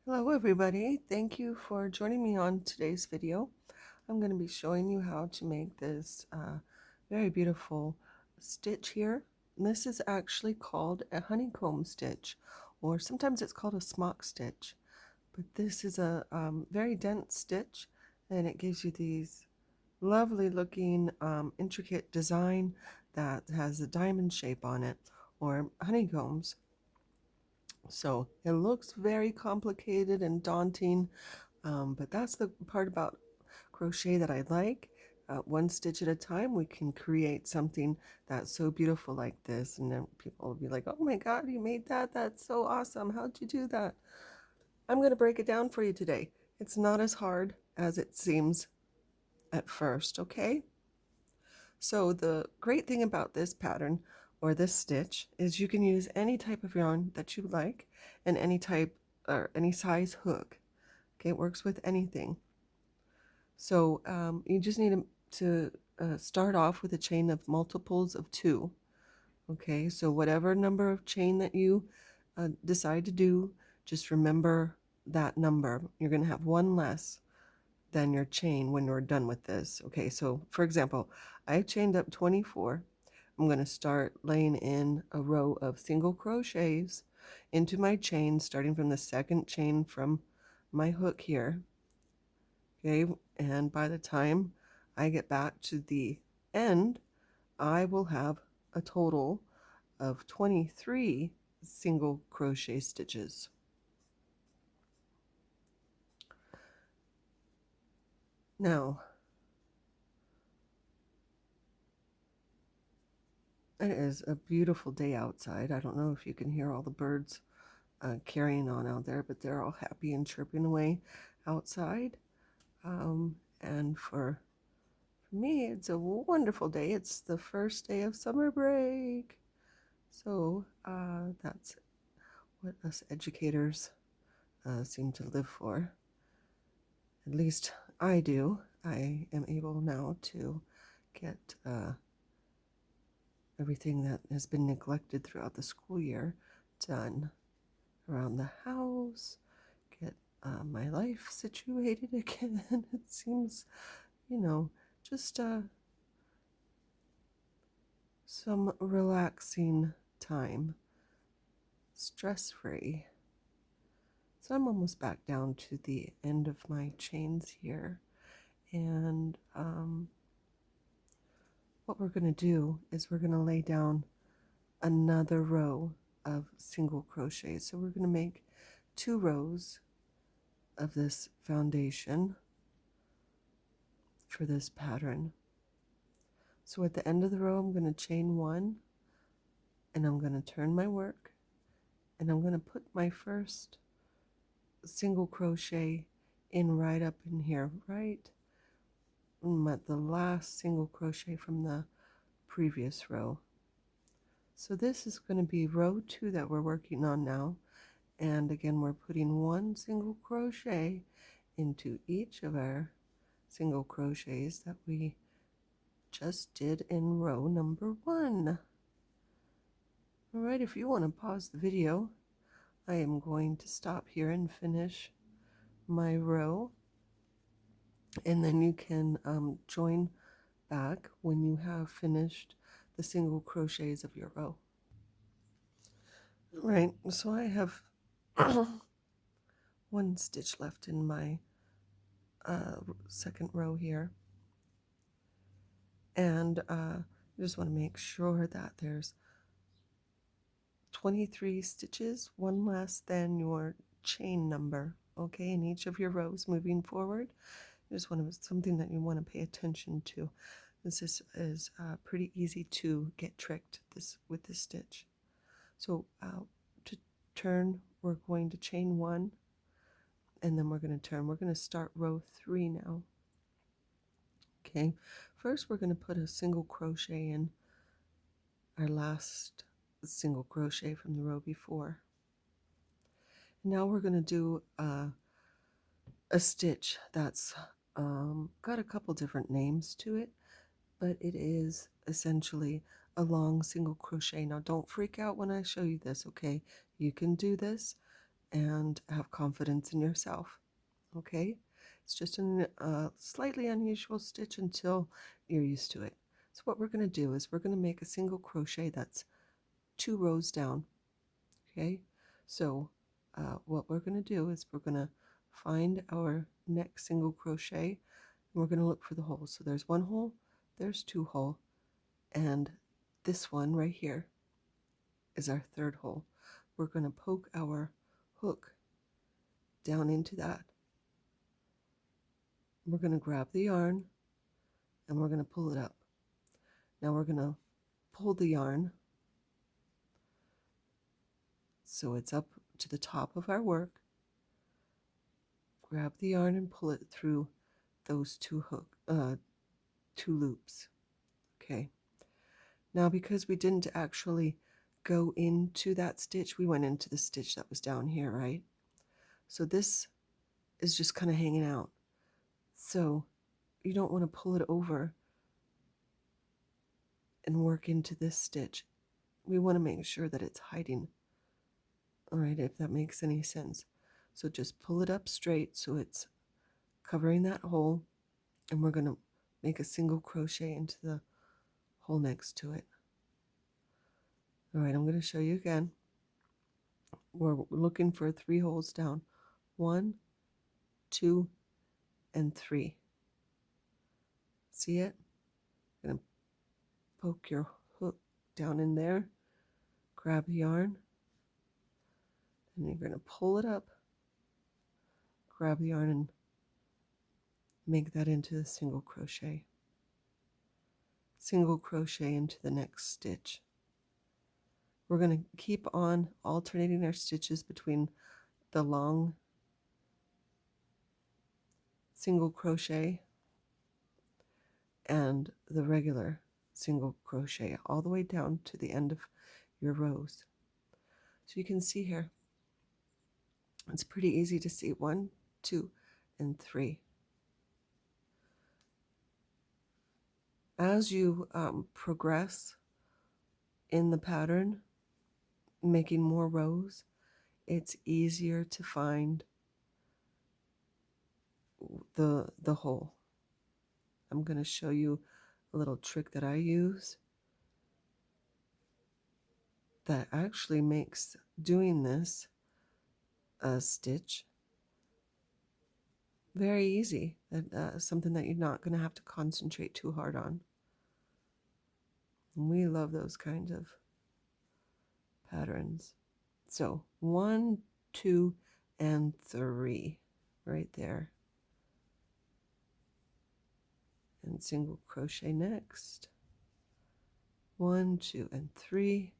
Hello everybody, thank you for joining me on today's video. I'm going to be showing you how to make this very beautiful stitch here. And this is actually called a honeycomb stitch, or sometimes it's called a smock stitch. But this is a very dense stitch, and it gives you these lovely looking intricate design that has a diamond shape on it, or honeycombs. So it looks very complicated and daunting, but that's the part about crochet that I like. One stitch at a time, we can create something that's so beautiful like this, and then people will be like, oh my god, you made that, that's so awesome, how'd you do that? I'm going to break it down for you today. It's not as hard as it seems at first, okay? So the great thing about this pattern or this stitch is you can use any type of yarn that you like and any type or any size hook. Okay, it works with anything. So you just need to start off with a chain of multiples of 2. Okay, so whatever number of chain that you decide to do, just remember that number. You're going to have one less than your chain when you're done with this. Okay, so for example, I've chained up 24. I'm going to start laying in a row of single crochets into my chain, starting from the second chain from my hook here. Okay, and by the time I get back to the end, I will have a total of 23 single crochet stitches. Now, it is a beautiful day outside. I don't know if you can hear all the birds carrying on out there, but they're all happy and chirping away outside. And for me, it's a wonderful day. It's the first day of summer break. So that's what us educators seem to live for. At least I do. I am able now to get everything that has been neglected throughout the school year done around the house, get my life situated again. It seems, just some relaxing time, stress-free. So I'm almost back down to the end of my chains here. And what we're going to do is we're going to lay down another row of single crochet. So we're going to make 2 rows of this foundation for this pattern. So at the end of the row, I'm going to chain 1, and I'm going to turn my work, and I'm going to put my first single crochet in right up in here, right at the last single crochet from the previous row. So this is going to be row 2 that we're working on now, and again we're putting 1 single crochet into each of our single crochets that we just did in row number 1. Alright, if you want to pause the video, I am going to stop here and finish my row, and then you can join back when you have finished the single crochets of your row. Alright, so I have 1 stitch left in my second row here, and I just want to make sure that there's 23 stitches, 1 less than your chain number, okay, in each of your rows moving forward. Just something that you want to pay attention to. This is pretty easy to get tricked with this stitch. So to turn, we're going to chain 1, and then we're going to turn. We're going to start row 3 now. Okay, first we're going to put a single crochet in our last single crochet from the row before. Now we're going to do a stitch that's got a couple different names to it, but it is essentially a long single crochet. Now don't freak out when I show you this, okay? You can do this and have confidence in yourself. Okay, it's just a slightly unusual stitch until you're used to it. So what we're going to do is we're going to make a single crochet that's 2 rows down. Okay, so what we're going to do is we're going to find our next single crochet, and we're going to look for the holes. So there's 1 hole, there's 2 hole, and this one right here is our 3rd hole. We're going to poke our hook down into that. We're going to grab the yarn and we're going to pull it up. Now we're going to pull the yarn so it's up to the top of our work. Grab the yarn and pull it through those 2 loops. Okay. Now because we didn't actually go into that stitch, we went into the stitch that was down here, right? So this is just kind of hanging out. So you don't want to pull it over and work into this stitch. We want to make sure that it's hiding. All right, if that makes any sense. So just pull it up straight so it's covering that hole, and we're going to make a single crochet into the hole next to it. All right, I'm going to show you again. We're looking for 3 holes down. 1, 2, and 3. See it? You're going to poke your hook down in there, grab the yarn, and you're going to pull it up, grab the yarn, and make that into a single crochet. Single crochet into the next stitch. We're going to keep on alternating our stitches between the long single crochet and the regular single crochet all the way down to the end of your rows. So you can see here, it's pretty easy to see 1, 2, and 3. As you progress in the pattern, making more rows, it's easier to find the hole. I'm going to show you a little trick that I use that actually makes doing this stitch very easy. Something that you're not going to have to concentrate too hard on. And we love those kinds of patterns. So 1, 2, and 3 right there. And single crochet next. 1, 2, and 3.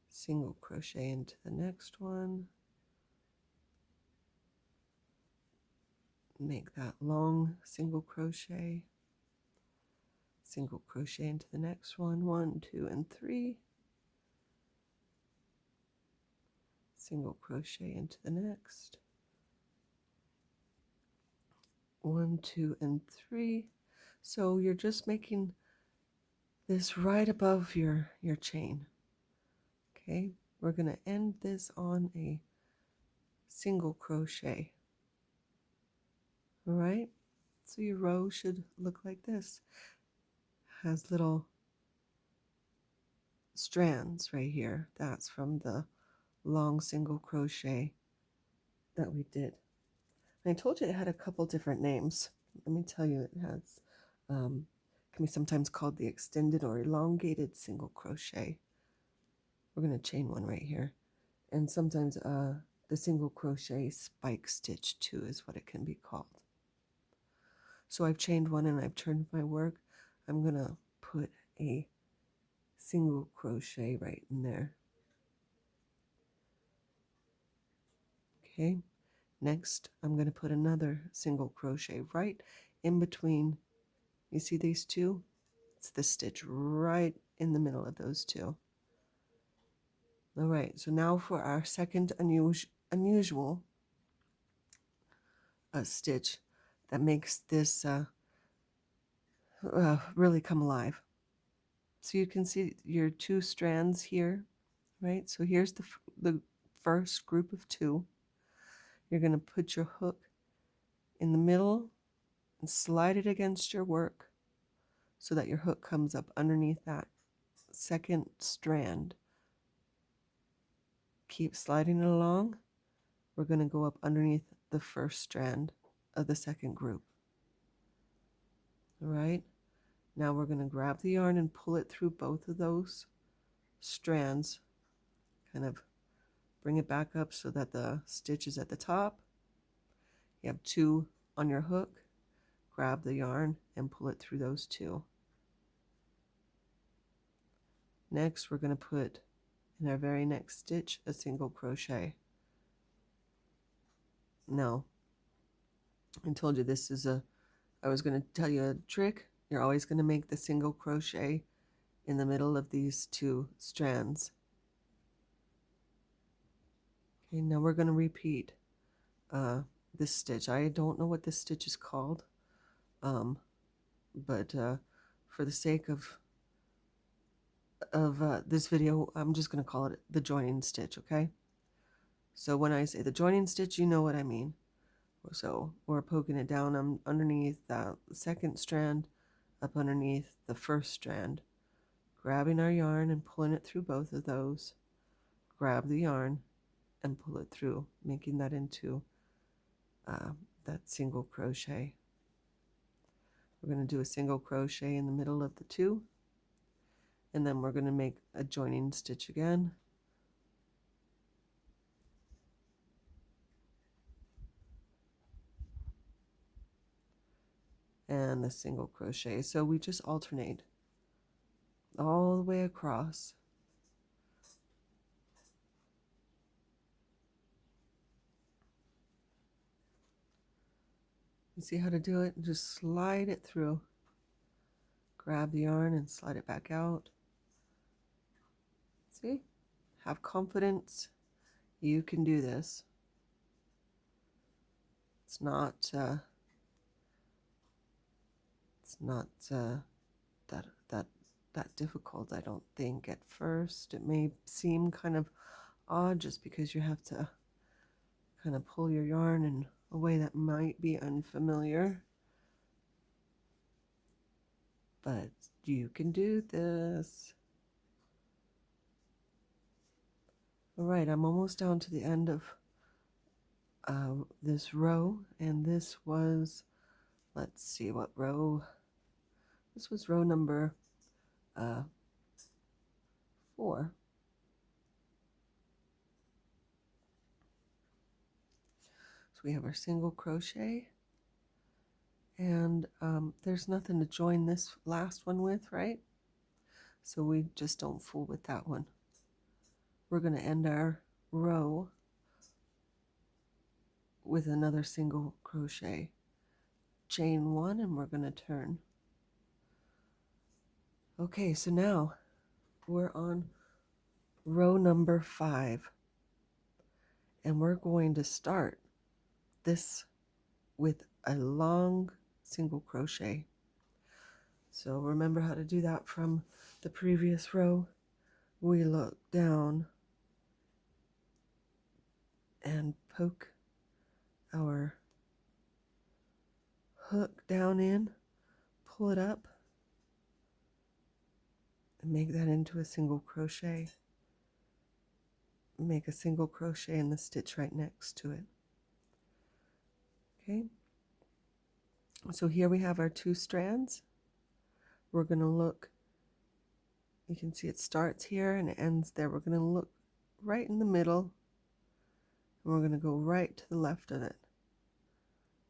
Single crochet into the next one. Make that long single crochet. Single crochet into the next one. 1, 2, and 3. Single crochet into the next. 1, 2, and 3. So you're just making this right above your chain. Okay, we're going to end this on a single crochet. All right, so your row should look like this. Has little strands right here. That's from the long single crochet that we did. And I told you it had a couple different names. Let me tell you, it has can be sometimes called the extended or elongated single crochet. We're going to chain one right here. And sometimes the single crochet spike stitch too is what it can be called. So I've chained one and I've turned my work. I'm going to put a single crochet right in there. Okay, next I'm going to put another single crochet right in between. You see these two? It's the stitch right in the middle of those two. All right, so now for our second unusual stitch that makes this really come alive. So you can see your 2 strands here, right? So here's the first group of 2. You're going to put your hook in the middle and slide it against your work so that your hook comes up underneath that second strand. Keep sliding it along. We're going to go up underneath the first strand of the second group. All right, now we're going to grab the yarn and pull it through both of those strands, kind of bring it back up so that the stitch is at the top. You have 2 on your hook. Grab the yarn and pull it through those 2. Next, we're going to put in our very next stitch a single crochet. Now, I told you this is I was going to tell you a trick. You're always going to make the single crochet in the middle of these 2 strands. Okay, now we're going to repeat this stitch. I don't know what this stitch is called, but for the sake of this video, I'm just going to call it the joining stitch, okay? So when I say the joining stitch, you know what I mean. So we're poking it down underneath the second strand, up underneath the first strand, grabbing our yarn and pulling it through both of those. Grab the yarn and pull it through, making that into that single crochet. We're going to do a single crochet in the middle of the 2, and then we're going to make a joining stitch again. And the single crochet. So we just alternate all the way across. You see how to do it? Just slide it through. Grab the yarn and slide it back out. See? Have confidence. You can do this. It's not that difficult, I don't think. At first, it may seem kind of odd just because you have to kind of pull your yarn in a way that might be unfamiliar. But you can do this. All right, I'm almost down to the end of this row, and this was, let's see what row, this was row number 4. So we have our single crochet, and there's nothing to join this last one with, right? So we just don't fool with that one. We're going to end our row with another single crochet. Chain 1, and we're going to turn. Okay, so now we're on row number 5, and we're going to start this with a long single crochet. So remember how to do that from the previous row. We look down and poke our hook down in, pull it up, and make that into a single crochet. Make a single crochet in the stitch right next to it. Okay, so here we have our 2 strands. We're going to look, you can see it starts here and it ends there. We're going to look right in the middle, and we're going to go right to the left of it.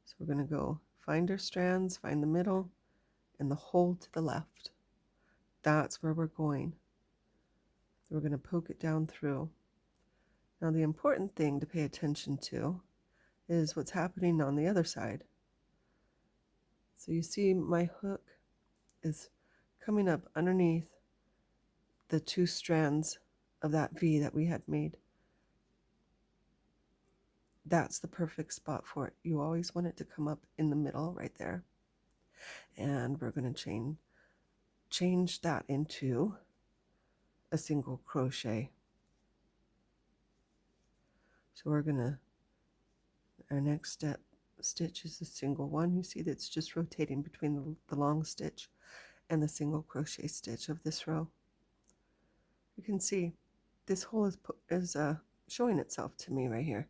So we're going to go find our strands, find the middle, and the hole to the left. That's where we're going. We're going to poke it down through. Now the important thing to pay attention to is what's happening on the other side. So you see my hook is coming up underneath the 2 strands of that V that we had made. That's the perfect spot for it. You always want it to come up in the middle right there. And we're going to change that into a single crochet. So our next stitch is a single one. You see that's just rotating between the long stitch and the single crochet stitch of this row. You can see this hole is showing itself to me right here.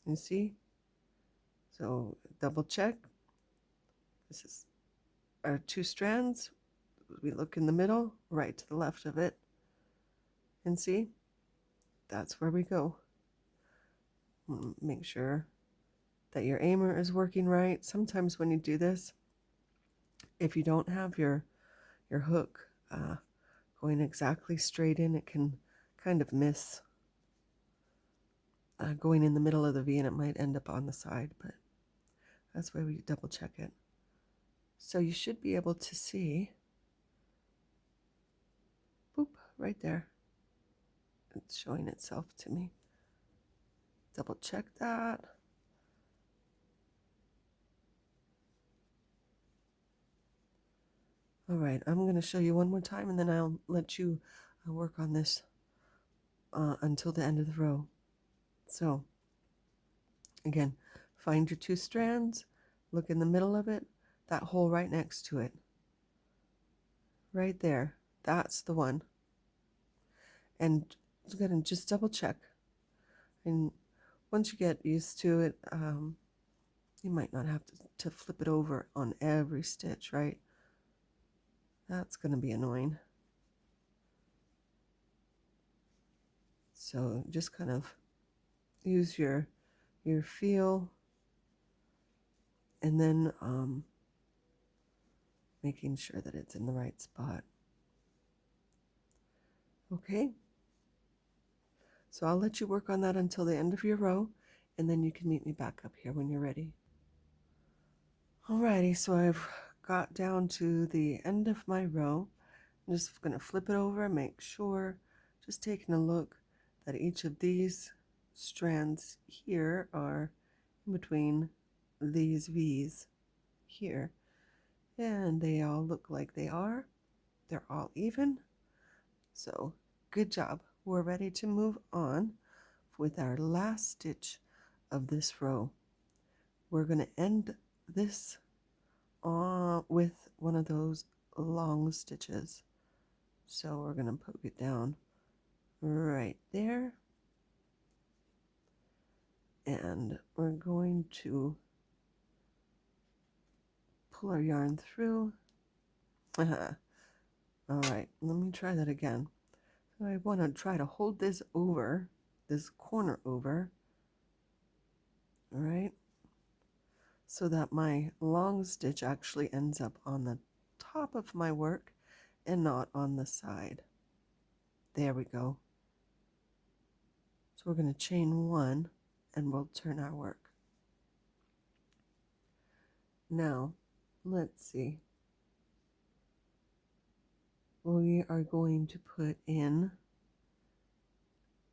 You see? So double check. This is our 2 strands. We look in the middle, right to the left of it, and see, that's where we go. Make sure that your aimer is working right. Sometimes when you do this, if you don't have your hook going exactly straight in, it can kind of miss going in the middle of the V, and it might end up on the side, but that's why we double check it. So you should be able to see, boop, right there. It's showing itself to me. Double check that. All right, I'm going to show you one more time, and then I'll let you work on this until the end of the row. So again, find your 2 strands, look in the middle of it, that hole right next to it. Right there, that's the one. And you're going to just double check. And once you get used to it, you might not have to flip it over on every stitch, right? That's going to be annoying. So just kind of use your feel, and then making sure that it's in the right spot. Okay, so I'll let you work on that until the end of your row, and then you can meet me back up here when you're ready. Alrighty, so I've got down to the end of my row. I'm just going to flip it over and make sure, just taking a look, that each of these strands here are in between these V's here, and they all look like they are. They're all even. So good job. We're ready to move on with our last stitch of this row. We're going to end this with one of those long stitches. So we're going to poke it down right there, and we're going to pull our yarn through. All right, let me try that again. So I want to try to hold this over, this corner over, all right, so that my long stitch actually ends up on the top of my work and not on the side. There we go. So we're going to chain 1, and we'll turn our work. Now, let's see. We are going to put in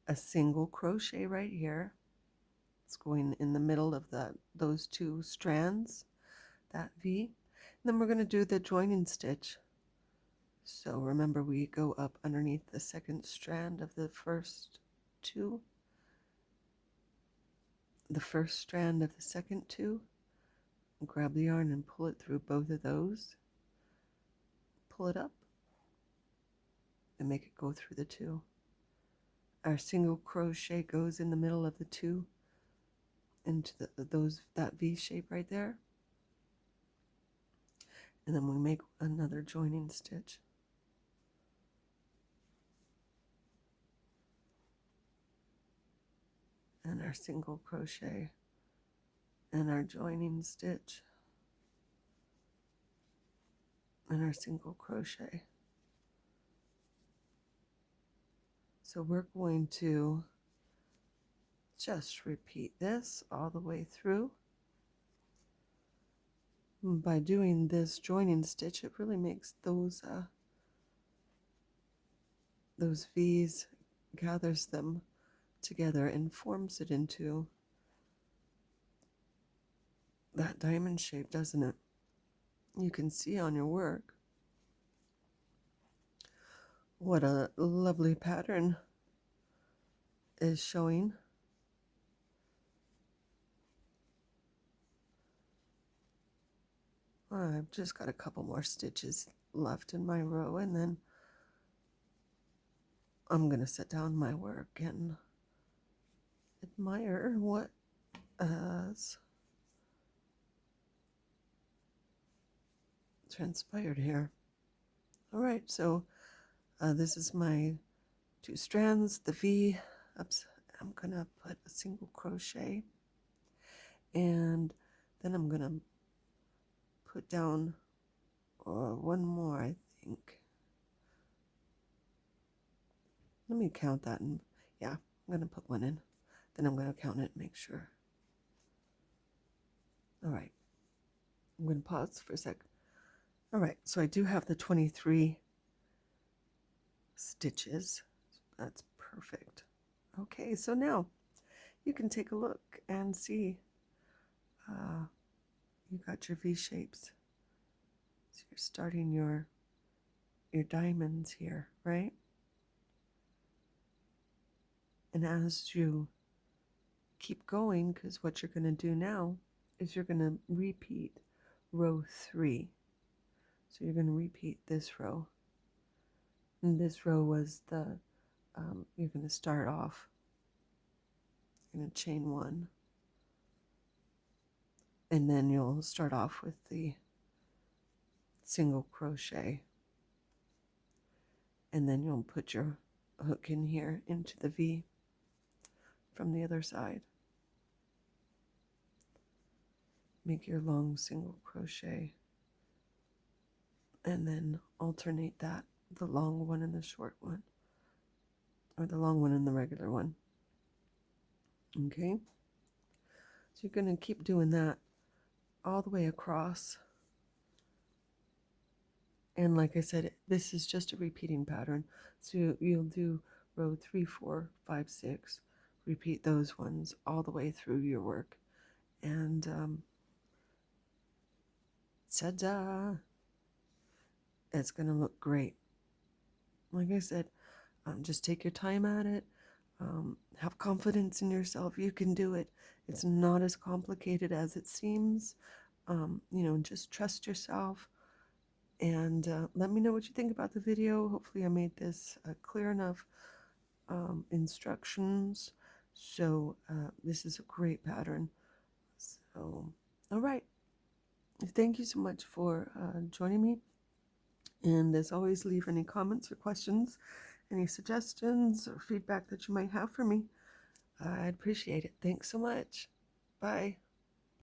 a single crochet right here. It's going in the middle of those 2 strands, that V. And then we're going to do the joining stitch. So remember, we go up underneath the second strand of the first 2, the first strand of the second 2, grab the yarn and pull it through both of those, pull it up, and make it go through the 2. Our single crochet goes in the middle of the 2 into that V shape right there, and then we make another joining stitch. And our single crochet and our joining stitch and our single crochet. So we're going to just repeat this all the way through. By doing this joining stitch, it really makes those V's, gathers them together and forms it into that diamond shape, doesn't it? You can see on your work what a lovely pattern is showing. I've just got a couple more stitches left in my row, and then I'm going to set down my work and admire what has transpired here. All right, so this is my 2 strands, the V. I'm going to put a single crochet, and then I'm going to put down one more, I think. Let me count that, and yeah, I'm going to put one in. Then I'm going to count it and make sure. All right, I'm going to pause for a sec. All right, so I do have the 23 stitches. That's perfect. Okay, so now you can take a look and see you got your V shapes. So you're starting your diamonds here, right? And as you keep going, because what you're going to do now is you're going to repeat row 3. So you're going to repeat this row. And this row was the, you're going to start off, you're going to chain 1. And then you'll start off with the single crochet. And then you'll put your hook in here into the V from the other side. Make your long single crochet. And then alternate that, the long one and the short one. Or the long one and the regular one. Okay? So you're going to keep doing that all the way across. And like I said, this is just a repeating pattern. So you'll do row 3, 4, 5, 6. Repeat those ones all the way through your work. And ta-da! It's going to look great. Like I said, just take your time at it. Have confidence in yourself. You can do it. It's not as complicated as it seems. Just trust yourself. And let me know what you think about the video. Hopefully I made this clear enough instructions. So this is a great pattern. So, all right. Thank you so much for joining me. And as always, leave any comments or questions, any suggestions or feedback that you might have for me. I'd appreciate it. Thanks so much. Bye.